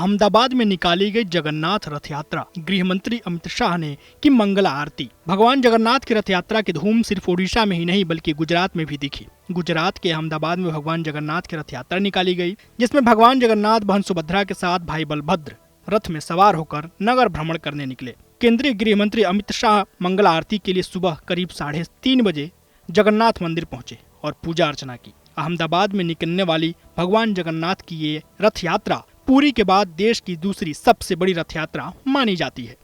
अहमदाबाद में निकाली गई जगन्नाथ रथ यात्रा। गृह मंत्री अमित शाह ने की मंगला आरती। भगवान जगन्नाथ की रथ यात्रा की धूम सिर्फ ओडिशा में ही नहीं बल्कि गुजरात में भी दिखी। गुजरात के अहमदाबाद में भगवान जगन्नाथ की रथ यात्रा निकाली गई, जिसमें भगवान जगन्नाथ बहन सुभद्रा के साथ भाई बलभद्र रथ में सवार होकर नगर भ्रमण करने निकले। केंद्रीय गृह मंत्री अमित शाह मंगला आरती के लिए सुबह करीब 3:30 बजे जगन्नाथ मंदिर पहुंचे और पूजा अर्चना की। अहमदाबाद में निकलने वाली भगवान जगन्नाथ की ये रथ यात्रा पुरी के बाद देश की दूसरी सबसे बड़ी रथ यात्रा मानी जाती है।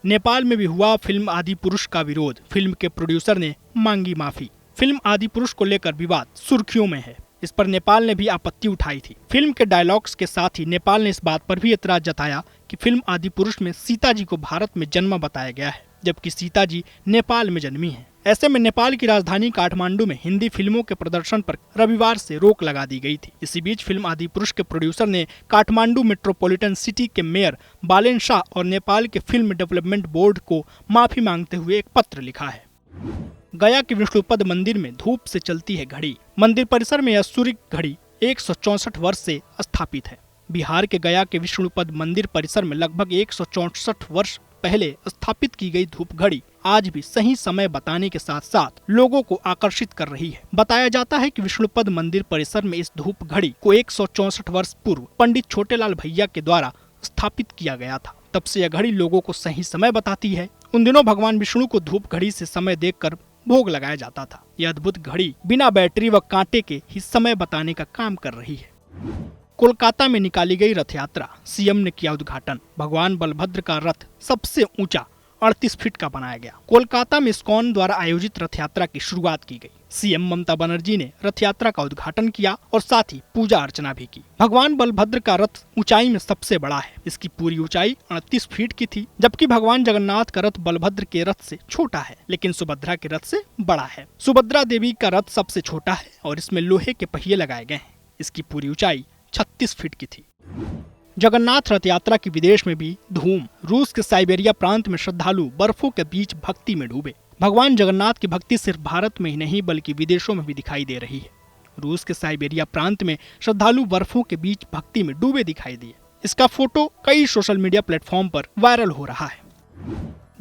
नेपाल में भी हुआ फिल्म आदिपुरुष का विरोध। फिल्म के प्रोड्यूसर ने मांगी माफी। फिल्म आदिपुरुष को लेकर विवाद सुर्खियों में है। इस पर नेपाल ने भी आपत्ति उठाई थी। फिल्म के डायलॉग्स के साथ ही नेपाल ने इस बात पर भी एतराज जताया कि फिल्म आदिपुरुष में सीता जी को भारत में जन्मा बताया गया है, जबकि सीता जी नेपाल में जन्मी है। ऐसे में नेपाल की राजधानी काठमांडू में हिंदी फिल्मों के प्रदर्शन पर रविवार से रोक लगा दी गई थी। इसी बीच फिल्म आदिपुरुष के प्रोड्यूसर ने काठमांडू मेट्रोपॉलिटन सिटी के मेयर बालेन शाह और नेपाल के फिल्म डेवलपमेंट बोर्ड को माफी मांगते हुए एक पत्र लिखा है। गया के विष्णुपद मंदिर में धूप से चलती है घड़ी। मंदिर परिसर में यह सूर्य घड़ी 164 वर्ष से स्थापित है। बिहार के गया के विष्णुपद मंदिर परिसर में लगभग 164 वर्ष पहले स्थापित की गई धूप घड़ी आज भी सही समय बताने के साथ साथ लोगों को आकर्षित कर रही है। बताया जाता है कि विष्णुपद मंदिर परिसर में इस धूप घड़ी को 164 वर्ष पूर्व पंडित छोटेलाल भैया के द्वारा स्थापित किया गया था। तब से यह घड़ी लोगों को सही समय बताती है। उन दिनों भगवान विष्णु को धूप घड़ी से समय देखकर भोग लगाया जाता था। यह अद्भुत घड़ी बिना बैटरी व कांटे के ही समय बताने का काम कर रही है। कोलकाता में निकाली गई रथ यात्रा। सीएम ने किया उद्घाटन। भगवान बलभद्र का रथ सबसे ऊंचा 38 फीट का बनाया गया। कोलकाता में इस्कॉन द्वारा आयोजित रथ यात्रा की शुरुआत की गई। सीएम ममता बनर्जी ने रथ यात्रा का उद्घाटन किया और साथ ही पूजा अर्चना भी की। भगवान बलभद्र का रथ ऊंचाई में सबसे बड़ा है। इसकी पूरी ऊंचाई 38 फीट की थी, जबकि भगवान जगन्नाथ का रथ बलभद्र के रथ से छोटा है, लेकिन सुभद्रा के रथ से बड़ा है। सुभद्रा देवी का रथ सबसे छोटा है और इसमें लोहे के पहिए लगाए गए हैं। इसकी पूरी ऊंचाई 36 फीट की थी। जगन्नाथ रथ यात्रा की विदेश में भी धूम। रूस के साइबेरिया प्रांत में श्रद्धालु बर्फों के बीच भक्ति में डूबे। भगवान जगन्नाथ की भक्ति सिर्फ भारत में ही नहीं बल्कि विदेशों में भी दिखाई दे रही है। रूस के साइबेरिया प्रांत में श्रद्धालु बर्फों के बीच भक्ति में डूबे दिखाई दिए। इसका फोटो कई सोशल मीडिया प्लेटफॉर्म पर वायरल हो रहा है।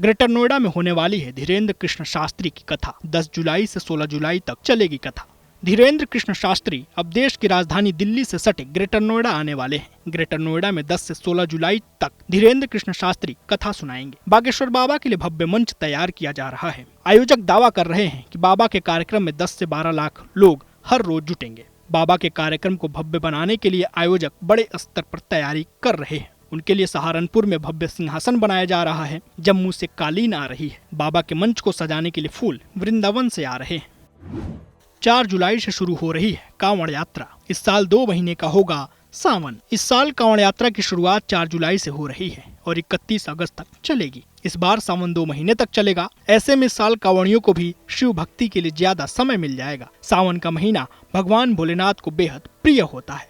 ग्रेटर नोएडा में होने वाली है धीरेन्द्र कृष्ण शास्त्री की कथा। 10 जुलाई से 16 जुलाई तक चलेगी कथा। धीरेन्द्र कृष्ण शास्त्री अब देश की राजधानी दिल्ली से सटे ग्रेटर नोएडा आने वाले हैं। ग्रेटर नोएडा में 10 से 16 जुलाई तक धीरेन्द्र कृष्ण शास्त्री कथा सुनाएंगे। बागेश्वर बाबा के लिए भव्य मंच तैयार किया जा रहा है। आयोजक दावा कर रहे हैं कि बाबा के कार्यक्रम में 10 से 12 लाख लोग हर रोज जुटेंगे। बाबा के कार्यक्रम को भव्य बनाने के लिए आयोजक बड़े स्तर पर तैयारी कर रहे हैं। उनके लिए सहारनपुर में भव्य सिंहासन बनाया जा रहा है। जम्मू से कालीन आ रही है। बाबा के मंच को सजाने के लिए फूल वृंदावन से आ रहे हैं। 4 जुलाई से शुरू हो रही है कांवड़ यात्रा। इस साल 2 महीने का होगा सावन। इस साल कांवड़ यात्रा की शुरुआत 4 जुलाई से हो रही है और 31 अगस्त तक चलेगी। इस बार सावन 2 महीने तक चलेगा। ऐसे में इस साल कांवड़ियों को भी शिव भक्ति के लिए ज्यादा समय मिल जाएगा। सावन का महीना भगवान भोलेनाथ को बेहद प्रिय होता है।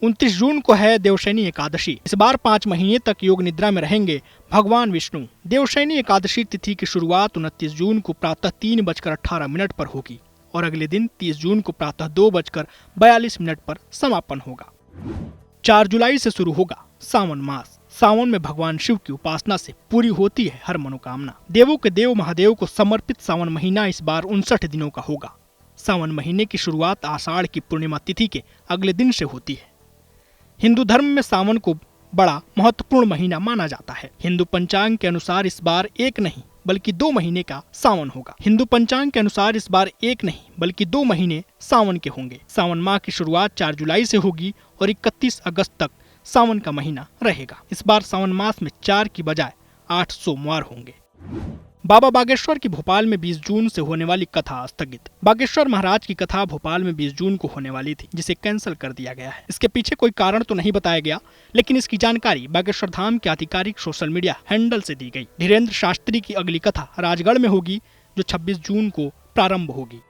29 जून को है देवशयनी एकादशी। इस बार 5 महीने तक योग निद्रा में रहेंगे भगवान विष्णु। देवशयनी एकादशी तिथि की शुरुआत 29 जून को प्रातः 3:18 पर होगी और अगले दिन 30 जून को प्रातः 2:42 पर समापन होगा। 4 जुलाई से शुरू होगा सावन मास। सावन में भगवान शिव की उपासना से पूरी होती है हर मनोकामना। देवों के देव महादेव को समर्पित सावन महीना इस बार 59 दिनों का होगा। सावन महीने की शुरुआत आषाढ़ की पूर्णिमा तिथि के अगले दिन से होती है। हिंदू धर्म में सावन को बड़ा महत्वपूर्ण महीना माना जाता है। हिंदू पंचांग के अनुसार इस बार 1 नहीं बल्कि 2 महीने का सावन होगा। हिंदू पंचांग के अनुसार इस बार 1 नहीं बल्कि 2 महीने सावन के होंगे। सावन माह की शुरुआत 4 जुलाई से होगी और 31 अगस्त तक सावन का महीना रहेगा। इस बार सावन मास में 4 की बजाय 8 सोमवार होंगे। बाबा बागेश्वर की भोपाल में 20 जून से होने वाली कथा स्थगित। बागेश्वर महाराज की कथा भोपाल में 20 जून को होने वाली थी, जिसे कैंसिल कर दिया गया है। इसके पीछे कोई कारण तो नहीं बताया गया, लेकिन इसकी जानकारी बागेश्वर धाम के आधिकारिक सोशल मीडिया हैंडल से दी गई। धीरेन्द्र शास्त्री की अगली कथा राजगढ़ में होगी, जो 26 जून को प्रारंभ होगी।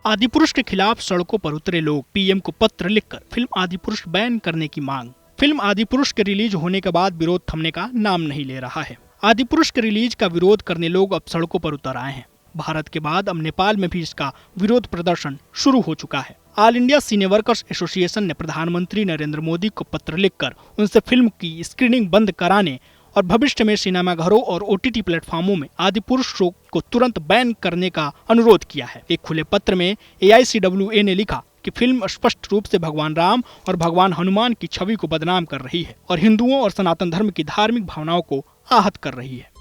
आदिपुरुष के खिलाफ सड़कों पर उतरे लोग। पीएम को पत्र लिखकर फिल्म आदिपुरुष बैन करने की मांग। फिल्म आदिपुरुष के रिलीज होने के बाद विरोध थमने का नाम नहीं ले रहा है। आदिपुरुष के रिलीज का विरोध करने लोग अब सड़कों पर उतर आए हैं। भारत के बाद अब नेपाल में भी इसका विरोध प्रदर्शन शुरू हो चुका है। ऑल इंडिया सिने वर्कर्स एसोसिएशन ने प्रधानमंत्री नरेंद्र मोदी को पत्र लिखकर उनसे फिल्म की स्क्रीनिंग बंद कराने और भविष्य में सिनेमाघरों और ओटीटी प्लेटफॉर्मों में आदिपुरुष शो को तुरंत बैन करने का अनुरोध किया है। एक खुले पत्र में AICWA ने लिखा कि फिल्म स्पष्ट रूप से भगवान राम और भगवान हनुमान की छवि को बदनाम कर रही है और हिंदुओं और सनातन धर्म की धार्मिक भावनाओं को आहत कर रही है।